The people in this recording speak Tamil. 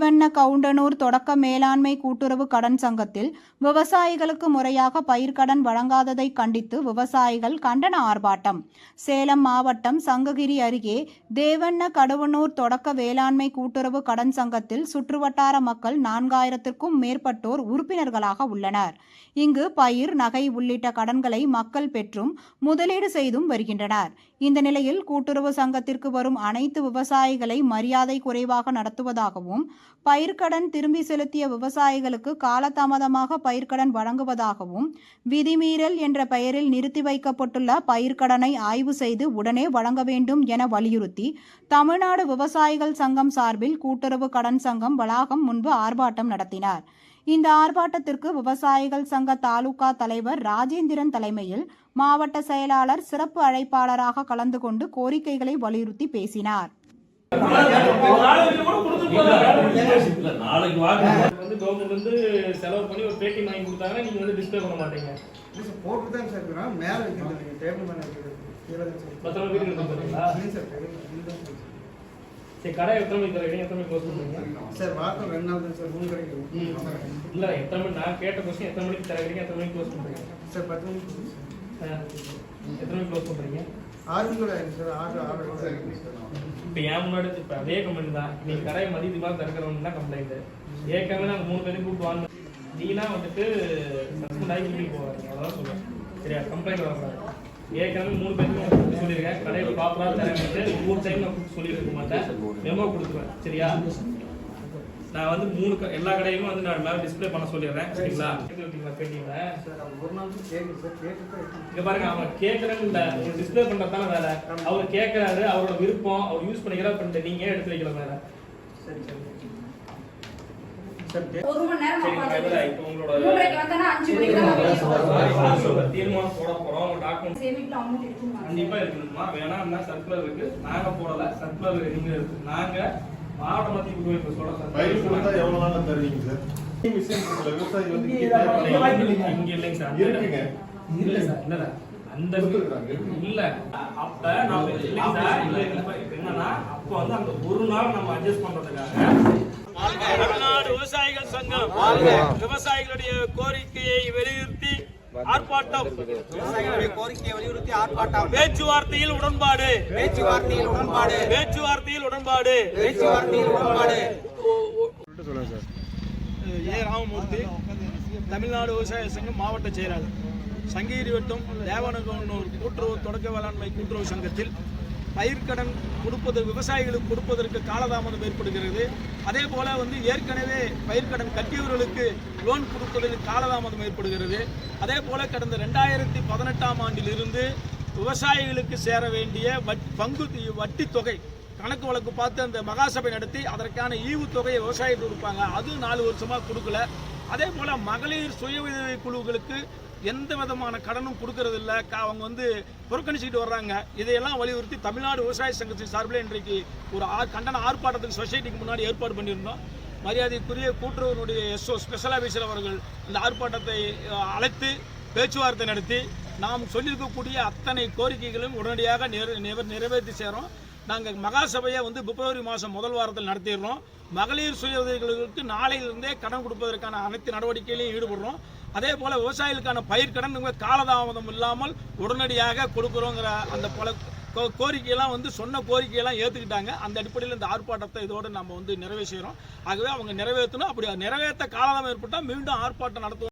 தேவண்ண கவுண்டனூர் தொடக்க மேலாண்மை கூட்டுறவு கடன் சங்கத்தில் விவசாயிகளுக்கு முறையாக பயிர்க்கடன் வழங்காததை கண்டித்து விவசாயிகள் கண்டன ஆர்ப்பாட்டம். சேலம் மாவட்டம் சங்ககிரி அருகே தேவண்ண கவுண்டனூர் தொடக்க வேளாண்மை கூட்டுறவு கடன் சங்கத்தில் சுற்றுவட்டார மக்கள் 4000க்கும் மேற்பட்டோர் உறுப்பினர்களாக உள்ளனர். இங்கு பயிர், நகை உள்ளிட்ட கடன்களை மக்கள் பெற்றும் முதலீடு செய்தும் வருகின்றனர். இந்த நிலையில் கூட்டுறவு சங்கத்திற்கு வரும் அனைத்து விவசாயிகளை மரியாதை குறைவாக நடத்துவதாகவும், பயிர்க்கடன் திரும்பி செலுத்திய விவசாயிகளுக்கு காலதாமதமாக பயிர்க்கடன் வழங்குவதாகவும், விதிமீறல் என்ற பெயரில் நிறுத்தி வைக்கப்பட்டுள்ள பயிர்க்கடனை ஆய்வு செய்து உடனே வழங்க வேண்டும் என வலியுறுத்தி தமிழ்நாடு விவசாயிகள் சங்கம் சார்பில் கூட்டுறவு கடன் சங்கம் வளாகம் முன்பு ஆர்ப்பாட்டம் நடத்தினார். இந்த ஆர்ப்பாட்டத்திற்கு விவசாயிகள் சங்க தாலுகா தலைவர் ராஜேந்திரன் தலைமையில் மாவட்ட செயலாளர் சிறப்பு அழைப்பாளராக கலந்து கொண்டு கோரிக்கைகளை வலியுறுத்தி பேசினார். கடை எத்தனை மணிக்கு தரீங்க, எத்தனை மணிக்கு க்ளோஸ் பண்ணுவீங்க? சார் வாரம் 2 நாள் தான் சார் ரூம் கிடைக்கும். இல்லை எத்தனை மணி, நான் கேட்ட கொஸ்டின் எத்தனை மணிக்கு தரீங்க, எத்தனை மணிக்கு க்ளோஸ் பண்ணுறீங்க? சார் 10 மணிக்கு. எத்தனை மணிக்கு க்ளோஸ் பண்ணுறீங்க? 6 மணிக்கு ஆயிடுச்சு சார். 6 இப்போ ஏன் முன்னாடி இப்போ அதே கம்பெனி தான் இன்னைக்கு கடையை மதியத்துக்கு மேலே திறக்கிறவங்க தான் கம்ப்ளைண்ட். ஏற்கனவே நாங்கள் 3 பேரும் கூப்பிட்டு வாங்க, நீனா வந்துட்டு சஸ்பெண்ட் ஆகி வீட்டுக்கு போவாங்க. அதான் சொல்லுவேன், சரியா? கம்ப்ளைண்ட் வரக்கூடாது. ஏற்கனவே 3 பேருக்கு சொல்லியிருக்கேன், கடையை ப்ராப்பராக தரேன்ட்டு ஒவ்வொரு டைம் நான் கூப்பிட்டு சொல்லியிருக்க மாட்டேன், மெமோ கொடுத்துருவேன், சரியா? நான் வந்து எல்லா கடையுமே வந்து நான் மேலே டிஸ்பிளே பண்ண சொல்லிடுறேன், சரிங்களா? கேட்டீங்களா? இங்க பாருங்க, அவங்க கேட்கறேன்னு இல்லை, உங்களுக்கு டிஸ்பிளே பண்றதுதானே வேலை. அவர் கேட்கறாரு, அவரோட விருப்பம், அவர் யூஸ் பண்ணிக்கிறா பண்ணிட்டு நீங்க எடுத்து வைக்கல வேலை. சரி சரி தீர்மானம் போட போறோம். கண்டிப்பா இருக்கணுமா? வேணா சர்க்குலர் இருக்கு, நாங்க போடல. சர்க்குலர் நீங்க இருக்கு, நாங்க மாவட்ட மத்திய சொல்றேன். எவ்வளவு நாள் தருவீங்க சார்? விவசாயி வந்து இங்க இல்லைங்க சார், இருக்குங்க. இல்ல சார், இல்ல அந்த இல்ல அப்ப நான் என்னன்னா அப்ப வந்து அந்த ஒரு நாள் நம்ம அட்ஜஸ்ட் பண்றதுக்காக தமிழ்நாடு விவசாயிகள் சங்கம் விவசாயிகளுடைய கோரிக்கையை வலியுறுத்தி ஆர்ப்பாட்டம். பேச்சுவார்த்தையில் உடன்பாடு, பேச்சுவார்த்தையில் உடன்பாடு. ஏ ராமமூர்த்தி, தமிழ்நாடு விவசாய சங்கம் மாவட்ட செயலாளர், சங்ககிரி வட்டம் தேவனகவுண்டனூர் கூட்டுறவு தொடக்க வேளாண்மை கூட்டுறவு சங்கத்தில் பயிர்க்கடன் விவசாயிகளுக்கு கொடுப்பதற்கு காலதாமதம் ஏற்படுகிறது. அதே போல வந்து ஏற்கனவே பயிர்க்கடன் கட்டியவர்களுக்கு லோன் கொடுப்பதற்கு காலதாமதம் ஏற்படுகிறது. அதே போல கடந்த 2018ஆம் ஆண்டிலிருந்து விவசாயிகளுக்கு சேர வேண்டிய வட்டி தொகை கணக்கு வழக்கு பார்த்து அந்த மகாசபை நடத்தி அதற்கான ஈவுத்தொகையை விவசாயிகள் கொடுப்பாங்க, அது 4 வருஷமா கொடுக்கல. அதே போல மகளிர் சுய உதவி குழுக்களுக்கு எந்த விதமான கடனும் கொடுக்கறது இல்லை, அவங்க வந்து புறக்கணிச்சுட்டு வர்றாங்க. இதையெல்லாம் வலியுறுத்தி தமிழ்நாடு விவசாய சங்கத்தின் சார்பில் இன்றைக்கு ஒரு கண்டன ஆர்ப்பாட்டத்துக்கு சொசைட்டிக்கு முன்னாடி ஏற்பாடு பண்ணியிருந்தோம். மரியாதைக்குரிய கூட்டுறவுடைய எஸ்ஓ ஸ்பெஷல் ஆஃபீஸர் அவர்கள் இந்த ஆர்ப்பாட்டத்தை அழைத்து பேச்சுவார்த்தை நடத்தி நாம் சொல்லியிருக்கக்கூடிய அத்தனை கோரிக்கைகளும் உடனடியாக நிறைவேற்றி சேரோம். நாங்கள் மகாசபையை வந்து பிப்ரவரி மாதம் முதல் வாரத்தில் நடத்திடுறோம். மகளிர் சுய உதவிகளுக்கு நாளையிலிருந்தே கடன் கொடுப்பதற்கான அனைத்து நடவடிக்கைகளையும் ஈடுபடுறோம். அதே போல் விவசாயிகளுக்கான பயிர்க்கடன் காலதாமதம் இல்லாமல் உடனடியாக கொடுக்குறோங்கிற அந்த பல கோரிக்கையெல்லாம் வந்து சொன்ன கோரிக்கையெல்லாம் ஏற்றுக்கிட்டாங்க. அந்த அடிப்படையில் இந்த ஆர்ப்பாட்டத்தை இதோடு நம்ம வந்து நிறைவேற்றுகிறோம். ஆகவே அவங்க நிறைவேற்றணும். அப்படி நிறைவேற்ற காலதாமதம் ஏற்பட்டால் மீண்டும் ஆர்ப்பாட்டம் நடத்துவோம்.